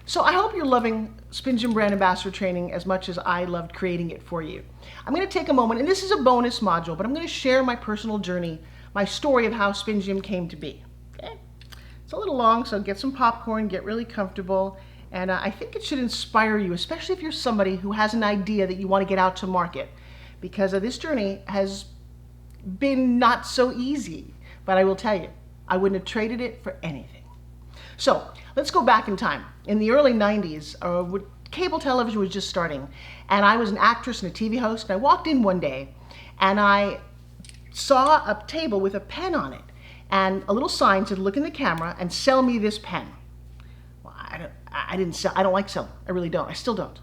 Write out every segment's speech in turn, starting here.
So I hope you're loving SpinGym Brand Ambassador Training as much as I loved creating it for you. I'm going to take a moment, and this is a bonus module, but I'm going to share my personal journey, my story of how SpinGym came to be. Okay? It's a little long, so get some popcorn, get really comfortable, and I think it should inspire you, especially if you're somebody who has an idea that you want to get out to market, because this journey has been not so easy, but I will tell you, I wouldn't have traded it for anything. So let's go back in time. In the early 90s, cable television was just starting, and I was an actress and a TV host, and I walked in one day and I saw a table with a pen on it, and a little sign said, "Look in the camera and sell me this pen." Well, I don't like selling. I really don't. I still don't.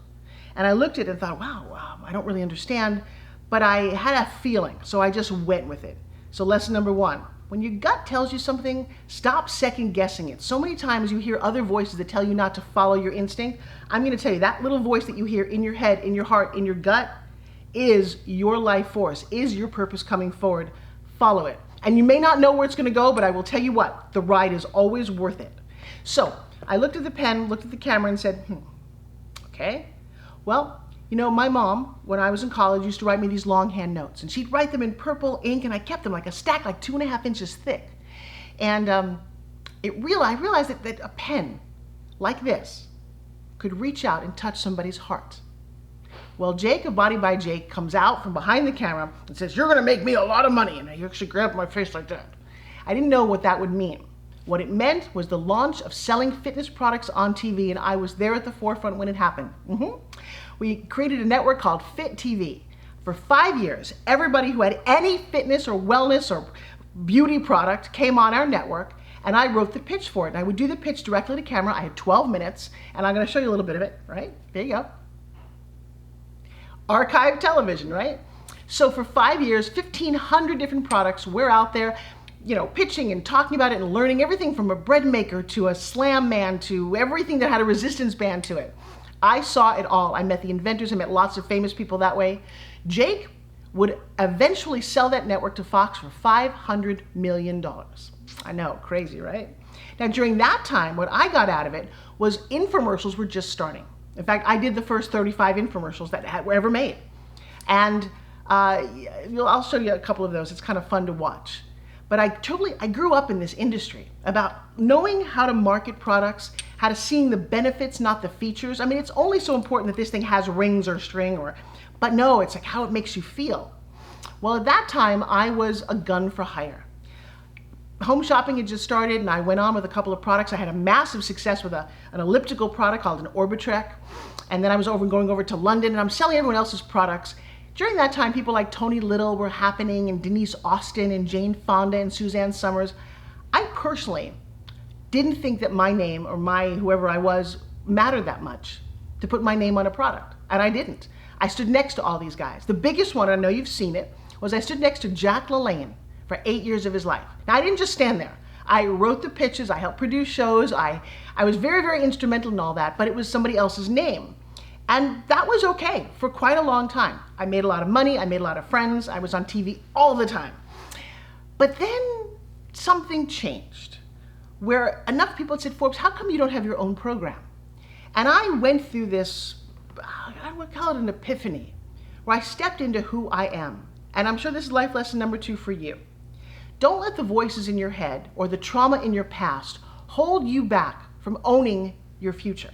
And I looked at it and thought, wow, I don't really understand, but I had a feeling, so I just went with it. So lesson number one, when your gut tells you something, stop second guessing it. So many times you hear other voices that tell you not to follow your instinct. I'm going to tell you, that little voice that you hear in your head, in your heart, in your gut, is your life force, is your purpose coming forward. Follow it. And you may not know where it's going to go, but I will tell you what, the ride is always worth it. So I looked at the pen, looked at the camera, and said, okay, well, you know, my mom, when I was in college, used to write me these longhand notes, and she'd write them in purple ink, and I kept them like a stack, like 2.5 inches thick. And I realized that a pen like this could reach out and touch somebody's heart. Well, Jake of Body by Jake comes out from behind the camera and says, "You're going to make me a lot of money." And I actually grabbed my face like that. I didn't know what that would mean. What it meant was the launch of selling fitness products on TV, and I was there at the forefront when it happened. We created a network called Fit TV. For 5 years, everybody who had any fitness or wellness or beauty product came on our network, and I wrote the pitch for it. And I would do the pitch directly to camera. I had 12 minutes, and I'm going to show you a little bit of it, right? There you go. Archive television, right? So for 5 years, 1,500 different products were out there, you know, pitching and talking about it and learning everything from a bread maker to a slam man to everything that had a resistance band to it. I saw it all. I met the inventors. I met lots of famous people that way. Jake would eventually sell that network to Fox for $500 million. I know, crazy, right? Now, during that time, what I got out of it was infomercials were just starting. In fact, I did the first 35 infomercials that were ever made. And I'll show you a couple of those. It's kind of fun to watch. But I grew up in this industry about knowing how to market products, how to seeing the benefits, not the features. I mean, it's only so important that this thing has rings or string, but no, it's like how it makes you feel. Well, at that time, I was a gun for hire. Home shopping had just started, and I went on with a couple of products. I had a massive success with an elliptical product called an Orbitrek, and then I was going over to London, and I'm selling everyone else's products. During that time, people like Tony Little were happening, and Denise Austin, and Jane Fonda, and Suzanne Summers. I personally didn't think that my name or whoever I was mattered that much to put my name on a product, and I didn't. I stood next to all these guys. The biggest one, I know you've seen it, was I stood next to Jack LaLanne for 8 years of his life. Now, I didn't just stand there. I wrote the pitches, I helped produce shows, I was very, very instrumental in all that, but it was somebody else's name. And that was okay for quite a long time. I made a lot of money, I made a lot of friends, I was on TV all the time. But then something changed, where enough people said, "Forbes, how come you don't have your own program?" And I went through this, I would call it an epiphany, where I stepped into who I am. And I'm sure this is life lesson number 2 for you. Don't let the voices in your head or the trauma in your past hold you back from owning your future.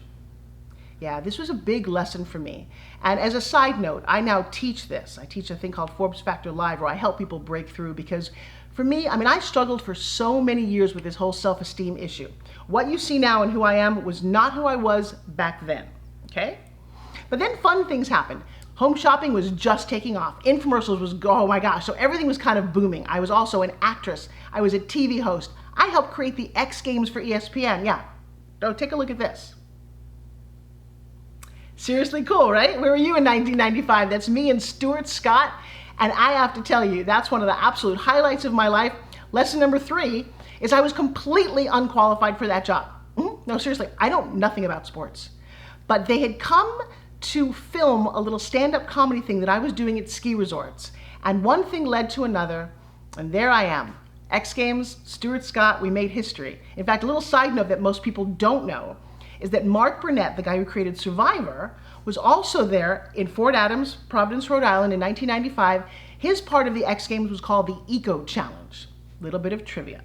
Yeah, this was a big lesson for me. And as a side note, I now teach this. I teach a thing called Forbes Factor Live, where I help people break through, because for me, I mean, I struggled for so many years with this whole self-esteem issue. What you see now and who I am was not who I was back then, okay? But then fun things happened. Home shopping was just taking off. Infomercials was, oh my gosh, so everything was kind of booming. I was also an actress. I was a TV host. I helped create the X Games for ESPN. Yeah, oh, take a look at this. Seriously cool, right? Where were you in 1995? That's me and Stuart Scott. And I have to tell you, that's one of the absolute highlights of my life. Lesson number 3 is I was completely unqualified for that job. No, seriously, I know nothing about sports. But they had come to film a little stand-up comedy thing that I was doing at ski resorts. And one thing led to another, and there I am. X Games, Stuart Scott, we made history. In fact, a little side note that most people don't know is that Mark Burnett, the guy who created Survivor, was also there in Fort Adams, Providence, Rhode Island in 1995. His part of the X Games was called the Eco Challenge. Little bit of trivia.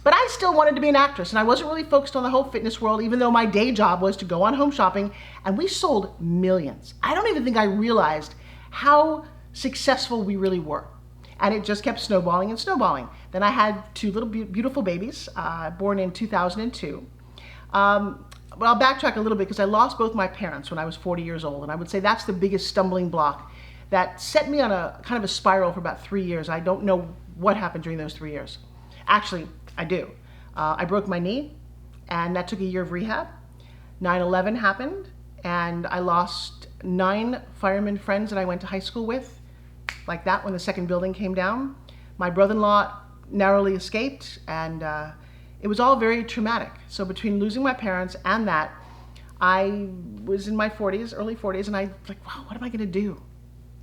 But I still wanted to be an actress, and I wasn't really focused on the whole fitness world, even though my day job was to go on Home Shopping, and we sold millions. I don't even think I realized how successful we really were. And it just kept snowballing and snowballing. Then I had two little beautiful babies, born in 2002. But I'll backtrack a little bit because I lost both my parents when I was 40 years old, and I would say that's the biggest stumbling block that set me on a kind of a spiral for about 3 years. I don't know what happened during those 3 years. Actually, I do. I broke my knee, and that took a year of rehab. 9/11 happened, and I lost 9 firemen friends that I went to high school with, like that when the second building came down. My brother-in-law narrowly escaped, and it was all very traumatic. So between losing my parents and that, I was in my 40s, early 40s, and I was like, wow, what am I gonna do?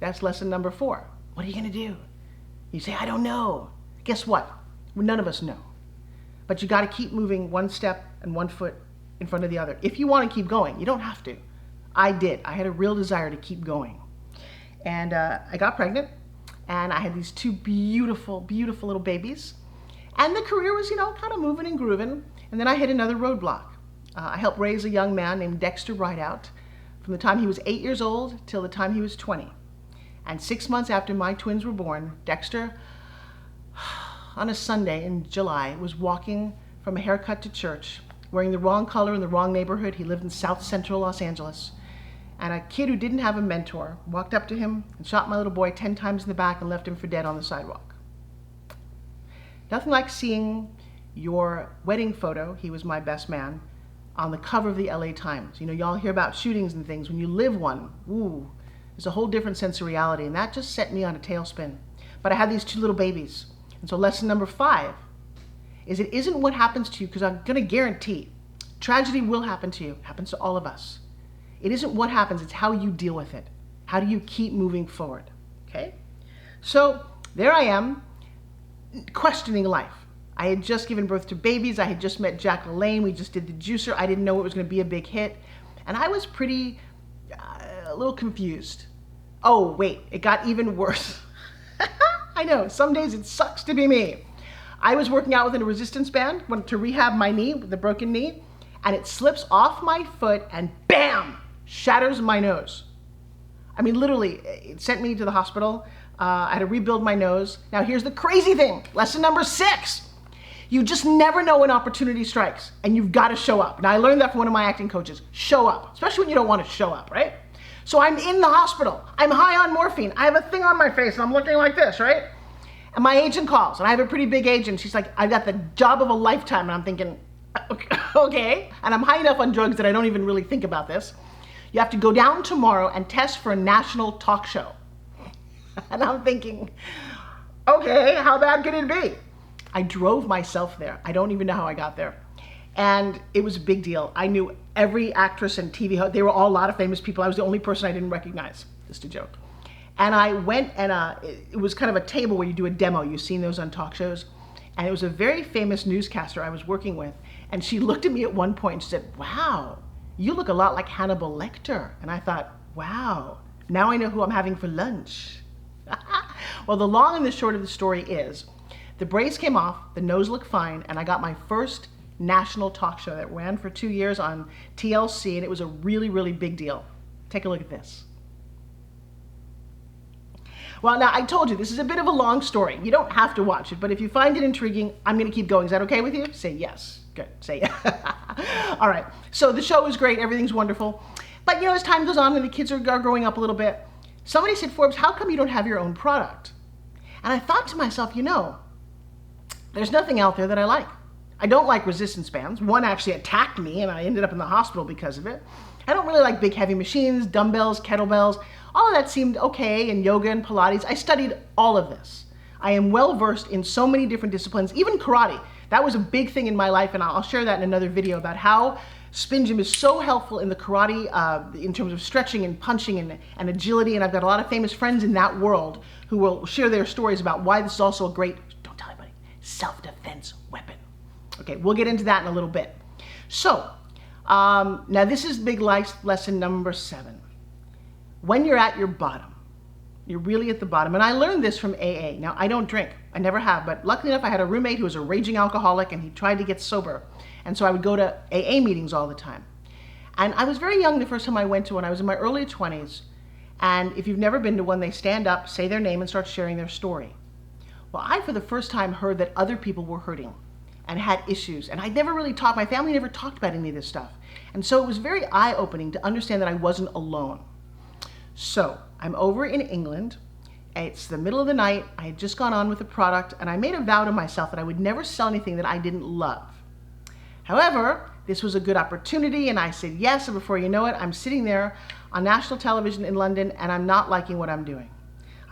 That's lesson number 4. What are you gonna do? You say, I don't know. Guess what? None of us know. But you got to keep moving one step and one foot in front of the other. If you want to keep going, you don't have to. I did. I had a real desire to keep going. And I got pregnant, and I had these 2 beautiful, beautiful little babies. And the career was, kind of moving and grooving. And then I hit another roadblock. I helped raise a young man named Dexter Rideout from the time he was 8 years old till the time he was 20. And 6 months after my twins were born, Dexter, on a Sunday in July, was walking from a haircut to church, wearing the wrong color in the wrong neighborhood. He lived in South Central Los Angeles. And a kid who didn't have a mentor walked up to him and shot my little boy 10 times in the back and left him for dead on the sidewalk. Nothing like seeing your wedding photo, he was my best man, on the cover of the LA Times. Y'all hear about shootings and things. When you live one, ooh, there's a whole different sense of reality. And that just set me on a tailspin. But I had these 2 little babies. And so lesson number 5 is it isn't what happens to you, because I'm going to guarantee tragedy will happen to you. It happens to all of us. It isn't what happens, it's how you deal with it. How do you keep moving forward? Okay? So there I am, questioning life. I had just given birth to babies. I had just met Jack LaLanne. We just did the juicer. I didn't know it was going to be a big hit. And I was pretty, a little confused. Oh, wait, it got even worse. I know, some days it sucks to be me. I was working out within a resistance band, went to rehab my knee, the broken knee, and it slips off my foot and bam, shatters my nose. I mean, literally, it sent me to the hospital. I had to rebuild my nose. Now here's the crazy thing, lesson number 6. You just never know when opportunity strikes, and you've got to show up. And I learned that from one of my acting coaches. Show up, especially when you don't want to show up, right? So I'm in the hospital. I'm high on morphine. I have a thing on my face, and I'm looking like this, right? And my agent calls, and I have a pretty big agent. She's like, I've got the job of a lifetime. And I'm thinking, okay. And I'm high enough on drugs that I don't even really think about this. You have to go down tomorrow and test for a national talk show. And I'm thinking, okay, how bad could it be? I drove myself there. I don't even know how I got there. And it was a big deal. I knew every actress and TV host. They were all a lot of famous people. I was the only person I didn't recognize, just a joke. And I went, and it was kind of a table where you do a demo. You've seen those on talk shows. And it was a very famous newscaster I was working with. And she looked at me at one point and she said, wow, you look a lot like Hannibal Lecter. And I thought, wow, now I know who I'm having for lunch. Well, the long and the short of the story is, the brace came off, the nose looked fine, and I got my first national talk show that ran for 2 years on TLC, and it was a really, really big deal. Take a look at this. Well, now I told you, this is a bit of a long story. You don't have to watch it, but if you find it intriguing, I'm gonna keep going. Is that okay with you? Say yes. Good, say yes. All right, so the show is great, everything's wonderful. But as time goes on and the kids are growing up a little bit, somebody said, Forbes, how come you don't have your own product? And I thought to myself, there's nothing out there that I like. I don't like resistance bands. One actually attacked me and I ended up in the hospital because of it. I don't really like big heavy machines, dumbbells, kettlebells. All of that seemed okay, and yoga and Pilates. I studied all of this. I am well versed in so many different disciplines, even karate. That was a big thing in my life, and I'll share that in another video about how SpinGym is so helpful in the karate in terms of stretching and punching and agility, and I've got a lot of famous friends in that world who will share their stories about why this is also a great, don't tell anybody, self-defense weapon. Okay, we'll get into that in a little bit. So, Now this is big life lesson number 7. When you're at your bottom, you're really at the bottom. And I learned this from AA. Now, I don't drink. I never have. But luckily enough, I had a roommate who was a raging alcoholic, and he tried to get sober. And so I would go to AA meetings all the time. And I was very young the first time I went to one. I was in my early 20s. And if you've never been to one, they stand up, say their name, and start sharing their story. Well, I, for the first time, heard that other people were hurting and had issues. And I'd never really talked, my family never talked about any of this stuff. And so it was very eye-opening to understand that I wasn't alone. So I'm over in England. It's the middle of the night. I had just gone on with the product, and I made a vow to myself that I would never sell anything that I didn't love. However, this was a good opportunity, and I said yes, and before you know it, I'm sitting there on national television in London, and I'm not liking what I'm doing.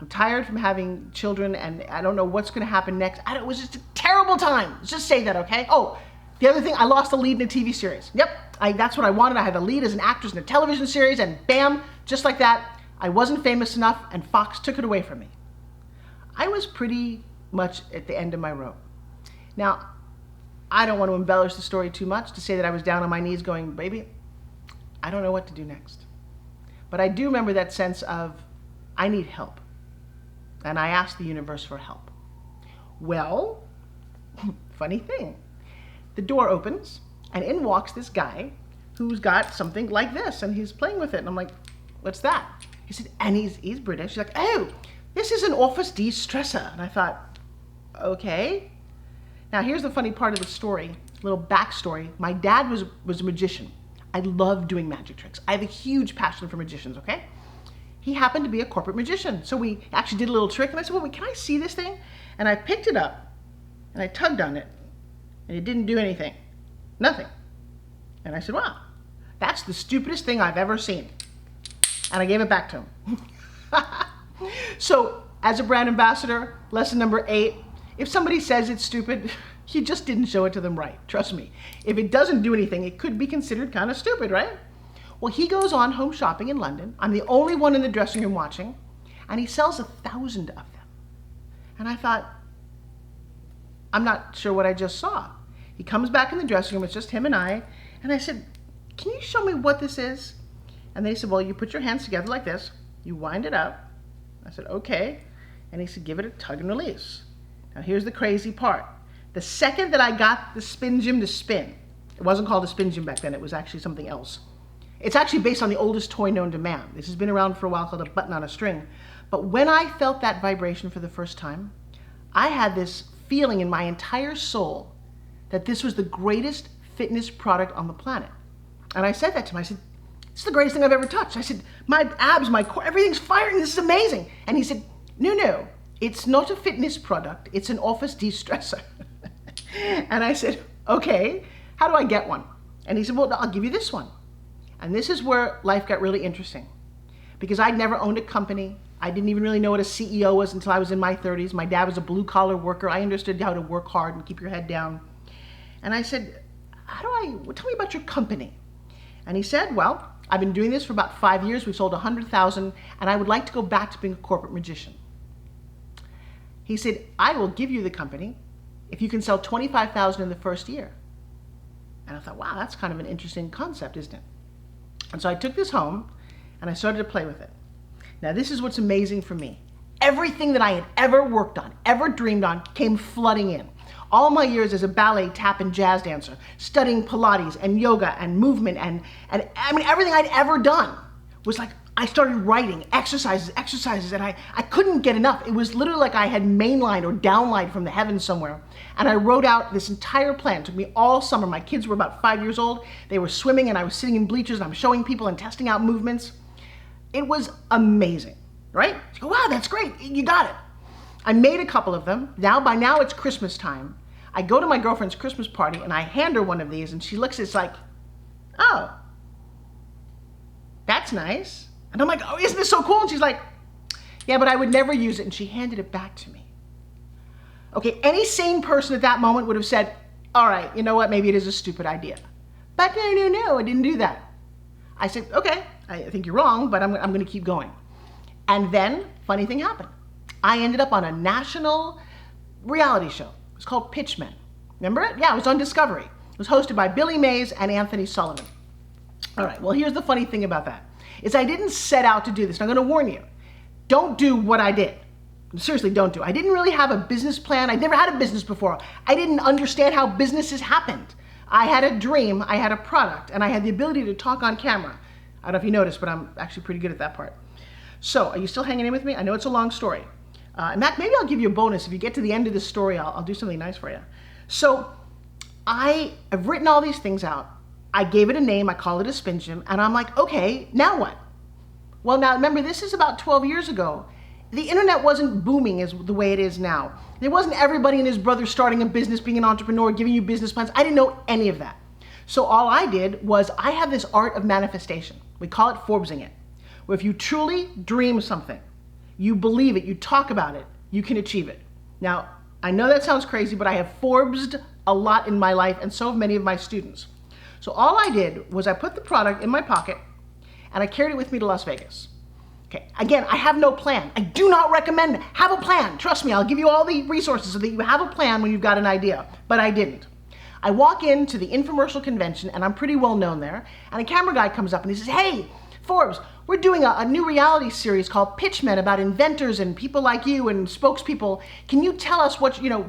I'm tired from having children, and I don't know what's going to happen next. It was just a terrible time. Let's just say that, okay? Oh, the other thing, I lost a lead in a TV series. Yep, that's what I wanted. I had a lead as an actress in a television series, and bam, just like that, I wasn't famous enough, and Fox took it away from me. I was pretty much at the end of my rope. Now, I don't want to embellish the story too much to say that I was down on my knees going, baby, I don't know what to do next. But I do remember that sense of, I need help. And I asked the universe for help. Well, funny thing. The door opens, and in walks this guy who's got something like this, and he's playing with it. And I'm like, what's that? He said, and he's British. He's like, oh, this is an office de-stressor. And I thought, okay. Now here's the funny part of the story, a little backstory. My dad was a magician. I love doing magic tricks. I have a huge passion for magicians, okay? He happened to be a corporate magician. So we actually did a little trick, and I said, well, wait, can I see this thing? And I picked it up, and I tugged on it, and it didn't do anything. Nothing. And I said, wow, that's the stupidest thing I've ever seen. And I gave it back to him. So, as a brand ambassador, lesson number 8, if somebody says it's stupid, you just didn't show it to them right. Trust me. If it doesn't do anything, it could be considered kind of stupid, right? Well, he goes on home shopping in London. I'm the only one in the dressing room watching, and he sells 1,000 of them. And I thought, I'm not sure what I just saw. He comes back in the dressing room, it's just him and I said, can you show me what this is? And they said, well, you put your hands together like this, you wind it up. I said, okay. And he said, give it a tug and release. Now here's the crazy part. The second that I got the SpinGym to spin, it wasn't called a SpinGym back then, it was actually something else. It's actually based on the oldest toy known to man. This has been around for a while, called a button on a string. But when I felt that vibration for the first time, I had this feeling in my entire soul that this was the greatest fitness product on the planet. And I said that to him. I said, it's the greatest thing I've ever touched. I said, my abs, my core, everything's firing. This is amazing. And he said, no, it's not a fitness product. It's an office de-stressor. And I said, okay, how do I get one? And he said, well, I'll give you this one. And this is where life got really interesting, because I'd never owned a company. I didn't even really know what a CEO was until I was in my 30s. My dad was a blue-collar worker. I understood how to work hard and keep your head down. And I said, tell me about your company. And he said, well, I've been doing this for about 5 years. We've sold 100,000, and I would like to go back to being a corporate magician. He said, I will give you the company if you can sell 25,000 in the first year. And I thought, wow, that's kind of an interesting concept, isn't it? And so I took this home, and I started to play with it. Now, this is what's amazing for me. Everything that I had ever worked on, ever dreamed on, came flooding in. All my years as a ballet, tap, and jazz dancer, studying Pilates and yoga and movement and I mean, everything I'd ever done was like, I started writing exercises, and I couldn't get enough. It was literally like I had mainlined or downlined from the heavens somewhere. And I wrote out this entire plan. It took me all summer. My kids were about 5 years old. They were swimming, and I was sitting in bleachers, and I'm showing people and testing out movements. It was amazing, right? You go, wow, that's great. You got it. I made a couple of them. By now it's Christmas time. I go to my girlfriend's Christmas party, and I hand her one of these, and she looks, it's like, oh, that's nice. And I'm like, oh, isn't this so cool? And she's like, yeah, but I would never use it. And she handed it back to me. Okay, any sane person at that moment would have said, all right, you know what, maybe it is a stupid idea. But no, I didn't do that. I said, okay, I think you're wrong, but I'm going to keep going. And then, funny thing happened. I ended up on a national reality show. It was called Pitchmen. Remember it? Yeah, it was on Discovery. It was hosted by Billy Mays and Anthony Sullivan. All right, well, here's the funny thing about that, is I didn't set out to do this. And I'm going to warn you, don't do what I did. Seriously, don't do. I didn't really have a business plan. I'd never had a business before. I didn't understand how businesses happened. I had a dream, I had a product, and I had the ability to talk on camera. I don't know if you noticed, but I'm actually pretty good at that part. So, are you still hanging in with me? I know it's a long story. And Mac, maybe I'll give you a bonus. If you get to the end of this story, I'll do something nice for you. So, I've written all these things out. I gave it a name, I call it a SpinGym, and I'm like, okay, now what? Well, now remember, this is about 12 years ago. The internet wasn't booming as the way it is now. There wasn't everybody and his brother starting a business, being an entrepreneur, giving you business plans. I didn't know any of that. So all I did was, I have this art of manifestation. We call it Forbesing it. Where if you truly dream something, you believe it, you talk about it, you can achieve it. Now, I know that sounds crazy, but I have Forbesed a lot in my life, and so have many of my students. So all I did was I put the product in my pocket and I carried it with me to Las Vegas. Okay, again, I have no plan. I do not recommend have a plan. Trust me, I'll give you all the resources so that you have a plan when you've got an idea, but I didn't. I walk into the infomercial convention, and I'm pretty well known there, and a camera guy comes up and he says, hey, Forbes, we're doing a new reality series called Pitchmen about inventors and people like you and spokespeople. Can you tell us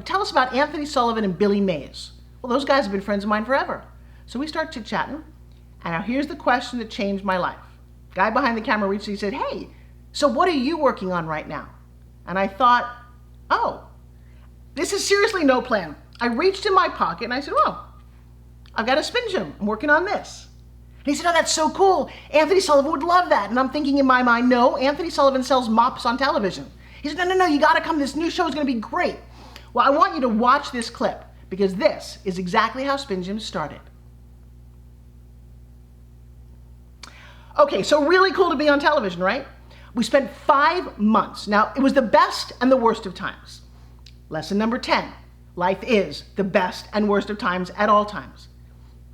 tell us about Anthony Sullivan and Billy Mays? Well, those guys have been friends of mine forever. So we start chit-chatting, and now here's the question that changed my life. Guy behind the camera reached and he said, hey, so what are you working on right now? And I thought, oh, this is seriously no plan. I reached in my pocket and I said, well, I've got a SpinGym. I'm working on this. And he said, oh, that's so cool. Anthony Sullivan would love that. And I'm thinking in my mind, no, Anthony Sullivan sells mops on television. He said, no, you gotta come. This new show is gonna be great. Well, I want you to watch this clip because this is exactly how SpinGym started. Okay, so really cool to be on television, right? We spent 5 months. Now, it was the best and the worst of times. Lesson number 10, life is the best and worst of times at all times.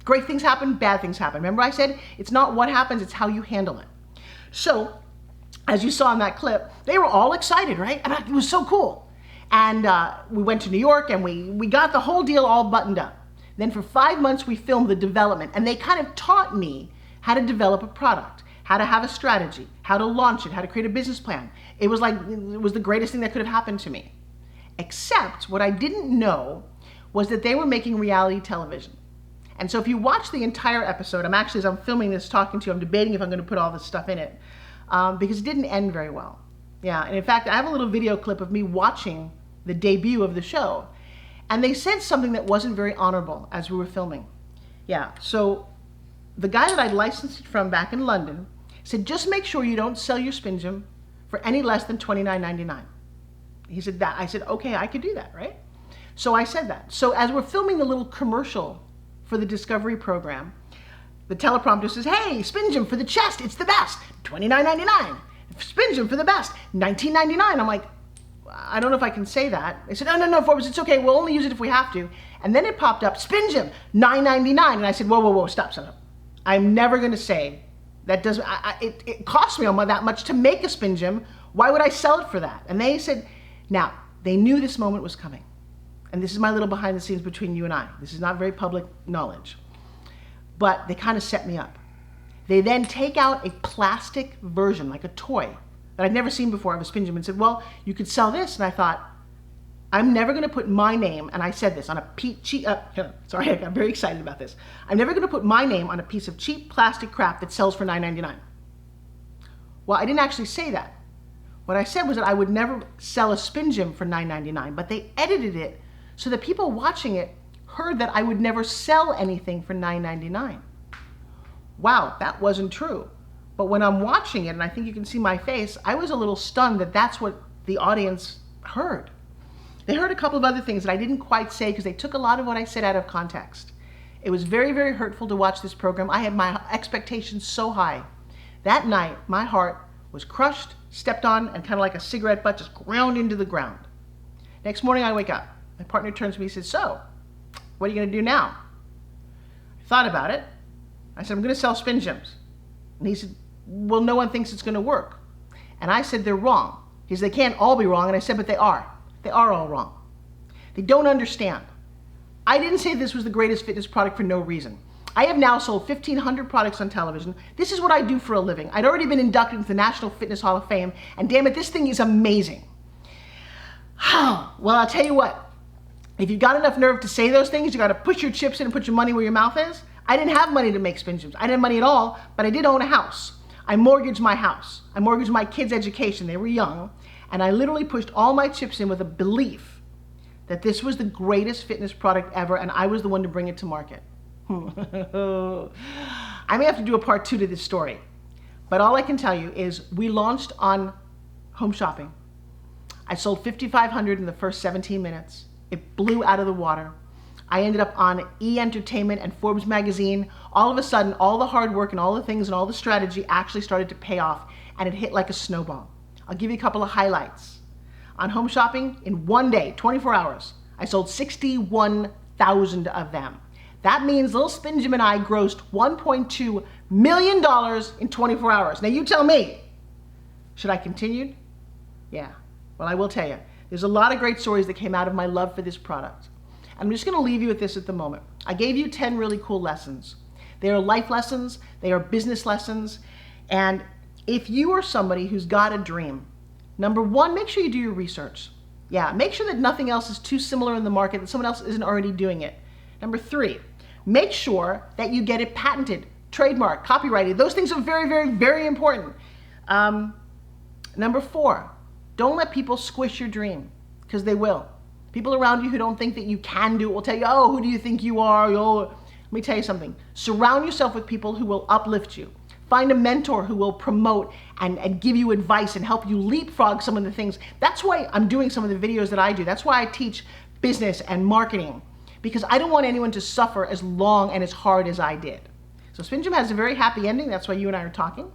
Great things happen, bad things happen. Remember I said, it's not what happens, it's how you handle it. So, as you saw in that clip, they were all excited, right? It was so cool. And we went to New York and we got the whole deal all buttoned up. Then for 5 months, we filmed the development, and they kind of taught me how to develop a product, how to have a strategy, how to launch it, how to create a business plan. It was the greatest thing that could have happened to me. Except what I didn't know was that they were making reality television. And so if you watch the entire episode, as I'm filming this, talking to you, I'm debating if I'm gonna put all this stuff in it, because it didn't end very well. Yeah, and in fact, I have a little video clip of me watching the debut of the show, and they said something that wasn't very honorable as we were filming. Yeah, so the guy that I'd licensed it from back in London said, just make sure you don't sell your SpinGym for any less than $29.99. He said that. I said, okay, I could do that, right? So I said that. So as we're filming the little commercial for the Discovery program, the teleprompter says, hey, SpinGym for the chest, it's the best, $29.99. SpinGym for the best, $19.99. I'm like, I don't know if I can say that. They said, no, Forbes, it's okay, we'll only use it if we have to. And then it popped up, SpinGym, $9.99. And I said, whoa, stop. I'm never gonna say that doesn't, it cost me that much to make a SpinGym. Why would I sell it for that? And they said, now, they knew this moment was coming. And this is my little behind the scenes between you and I. This is not very public knowledge. But they kind of set me up. They then take out a plastic version, like a toy, that I'd never seen before of a SpinGym and said, well, you could sell this. And I thought, I'm never gonna put my name, and I said this, on a sorry, I got very excited about this. I'm never gonna put my name on a piece of cheap plastic crap that sells for $9.99. Well, I didn't actually say that. What I said was that I would never sell a SpinGym for $9.99, but they edited it so that people watching it heard that I would never sell anything for $9.99. Wow, that wasn't true. But when I'm watching it, and I think you can see my face, I was a little stunned that that's what the audience heard. They heard a couple of other things that I didn't quite say because they took a lot of what I said out of context. It was very, very hurtful to watch this program. I had my expectations so high. That night, my heart was crushed, stepped on, and kind of like a cigarette butt just ground into the ground. Next morning I wake up. My partner turns to me and says, so, what are you gonna do now? I thought about it. I said, I'm gonna sell SpinGyms. And he said, well, no one thinks it's gonna work. And I said, they're wrong. He said, they can't all be wrong. And I said, but they are. They are all wrong. They don't understand. I didn't say this was the greatest fitness product for no reason. I have now sold 1,500 products on television. This is what I do for a living. I'd already been inducted into the National Fitness Hall of Fame, and damn it, this thing is amazing. Well, I'll tell you what. If you've got enough nerve to say those things, you got to put your chips in and put your money where your mouth is. I didn't have money to make SpinGyms. I didn't have money at all, but I did own a house. I mortgaged my house. I mortgaged my kids' education. They were young. And I literally pushed all my chips in with a belief that this was the greatest fitness product ever, and I was the one to bring it to market. I may have to do a part 2 to this story, but all I can tell you is we launched on home shopping. I sold 5,500 in the first 17 minutes. It blew out of the water. I ended up on E! Entertainment and Forbes magazine. All of a sudden, all the hard work and all the things and all the strategy actually started to pay off, and it hit like a snowball. I'll give you a couple of highlights. On home shopping, in one day, 24 hours, I sold 61,000 of them. That means little SpinGym and I grossed $1.2 million in 24 hours. Now you tell me, should I continue? Yeah, well, I will tell you. There's a lot of great stories that came out of my love for this product. I'm just gonna leave you with this at the moment. I gave you 10 really cool lessons. They are life lessons, they are business lessons, and if you are somebody who's got a dream, number one, make sure you do your research. Yeah, make sure that nothing else is too similar in the market, that someone else isn't already doing it. Number 3, make sure that you get it patented, trademarked, copyrighted. Those things are very, very, very important. Number 4, don't let people squish your dream, because they will. People around you who don't think that you can do it will tell you, oh, who do you think you are? Oh. Let me tell you something. Surround yourself with people who will uplift you. Find a mentor who will promote and give you advice and help you leapfrog some of the things. That's why I'm doing some of the videos that I do. That's why I teach business and marketing, because I don't want anyone to suffer as long and as hard as I did. So SpinGym has a very happy ending. That's why you and I are talking.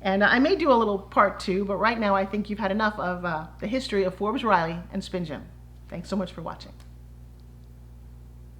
And I may do a little part 2, but right now I think you've had enough of the history of Forbes Riley and SpinGym. Thanks so much for watching.